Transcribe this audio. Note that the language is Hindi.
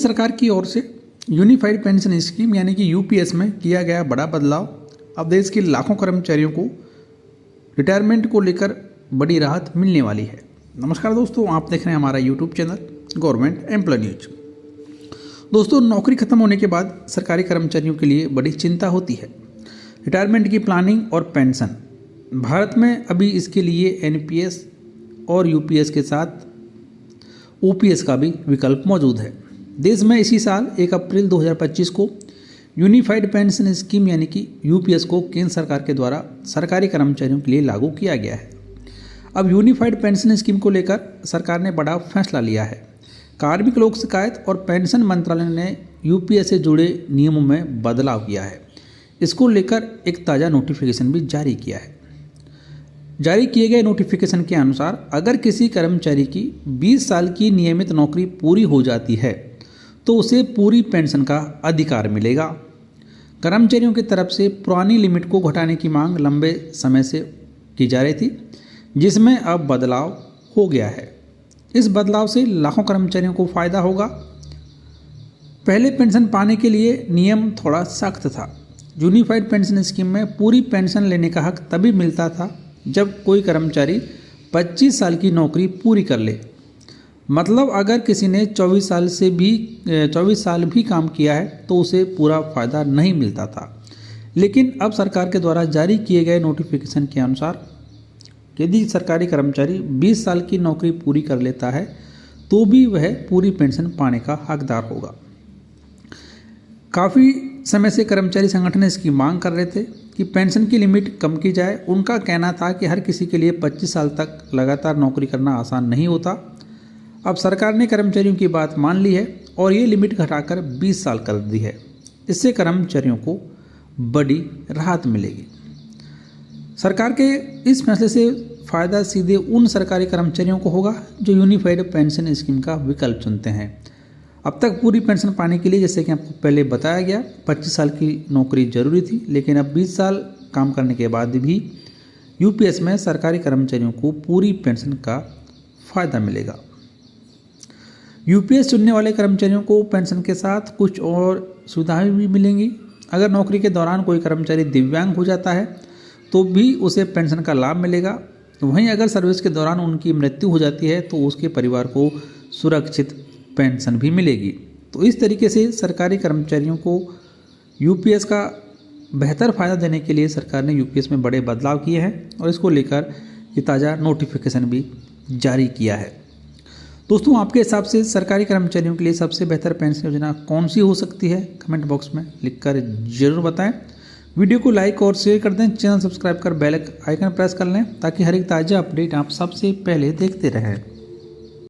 सरकार की ओर से यूनिफाइड पेंशन स्कीम यानी कि यूपीएस में किया गया बड़ा बदलाव अब देश के लाखों कर्मचारियों को रिटायरमेंट को लेकर बड़ी राहत मिलने वाली है। नमस्कार दोस्तों, आप देख रहे हैं हमारा YouTube channel government employ news. दोस्तों, नौकरी खत्म होने के बाद सरकारी कर्मचारियों के लिए बड़ी चिंता होती है। रिटायरमेंट की प्लानिंग और पेंशन भारत में अभी इसके लिए एनपीएस और यूपीएस के साथ ओपीएस का भी विकल्प मौजूद है। देश में इसी साल 1 अप्रैल 2025 को यूनिफाइड पेंशन स्कीम यानी कि यूपीएस को केंद्र सरकार के द्वारा सरकारी कर्मचारियों के लिए लागू किया गया है। अब यूनिफाइड पेंशन स्कीम को लेकर सरकार ने बड़ा फैसला लिया है। कार्मिक लोक शिकायत और पेंशन मंत्रालय ने यूपीएस से जुड़े नियमों में बदलाव किया है। इसको लेकर एक ताज़ा नोटिफिकेशन भी जारी किया है। जारी किए गए नोटिफिकेशन के अनुसार अगर किसी कर्मचारी की 20 साल की नियमित नौकरी पूरी हो जाती है तो उसे पूरी पेंशन का अधिकार मिलेगा। कर्मचारियों की तरफ से पुरानी लिमिट को घटाने की मांग लंबे समय से की जा रही थी, जिसमें अब बदलाव हो गया है। इस बदलाव से लाखों कर्मचारियों को फायदा होगा। पहले पेंशन पाने के लिए नियम थोड़ा सख्त था। यूनिफाइड पेंशन स्कीम में पूरी पेंशन लेने का हक तभी मिलता था जब कोई कर्मचारी 25 साल की नौकरी पूरी कर ले। मतलब अगर किसी ने 24 साल भी काम किया है तो उसे पूरा फ़ायदा नहीं मिलता था। लेकिन अब सरकार के द्वारा जारी किए गए नोटिफिकेशन के अनुसार यदि सरकारी कर्मचारी 20 साल की नौकरी पूरी कर लेता है तो भी वह पूरी पेंशन पाने का हकदार होगा। काफ़ी समय से कर्मचारी संगठन इसकी मांग कर रहे थे कि पेंशन की लिमिट कम की जाए। उनका कहना था कि हर किसी के लिए 25 साल तक लगातार नौकरी करना आसान नहीं होता। अब सरकार ने कर्मचारियों की बात मान ली है और ये लिमिट घटाकर 20 साल कर दी है। इससे कर्मचारियों को बड़ी राहत मिलेगी। सरकार के इस फैसले से फ़ायदा सीधे उन सरकारी कर्मचारियों को होगा जो यूनिफाइड पेंशन स्कीम का विकल्प चुनते हैं। अब तक पूरी पेंशन पाने के लिए, जैसे कि आपको पहले बताया गया, 25 साल की नौकरी जरूरी थी, लेकिन अब 20 साल काम करने के बाद भी यूपीएस में सरकारी कर्मचारियों को पूरी पेंशन का फ़ायदा मिलेगा। यूपीएस चुनने वाले कर्मचारियों को पेंशन के साथ कुछ और सुविधाएं भी मिलेंगी। अगर नौकरी के दौरान कोई कर्मचारी दिव्यांग हो जाता है तो भी उसे पेंशन का लाभ मिलेगा। वहीं अगर सर्विस के दौरान उनकी मृत्यु हो जाती है तो उसके परिवार को सुरक्षित पेंशन भी मिलेगी। तो इस तरीके से सरकारी कर्मचारियों को यूपीएस का बेहतर फ़ायदा देने के लिए सरकार ने यूपीएस में बड़े बदलाव किए हैं और इसको लेकर ये ताज़ा नोटिफिकेशन भी जारी किया है। दोस्तों, आपके हिसाब से सरकारी कर्मचारियों के लिए सबसे बेहतर पेंशन योजना कौन सी हो सकती है? कमेंट बॉक्स में लिखकर ज़रूर बताएं। वीडियो को लाइक और शेयर कर दें। चैनल सब्सक्राइब कर बेल आइकन प्रेस कर लें ताकि हर एक ताज़ा अपडेट आप सबसे पहले देखते रहें।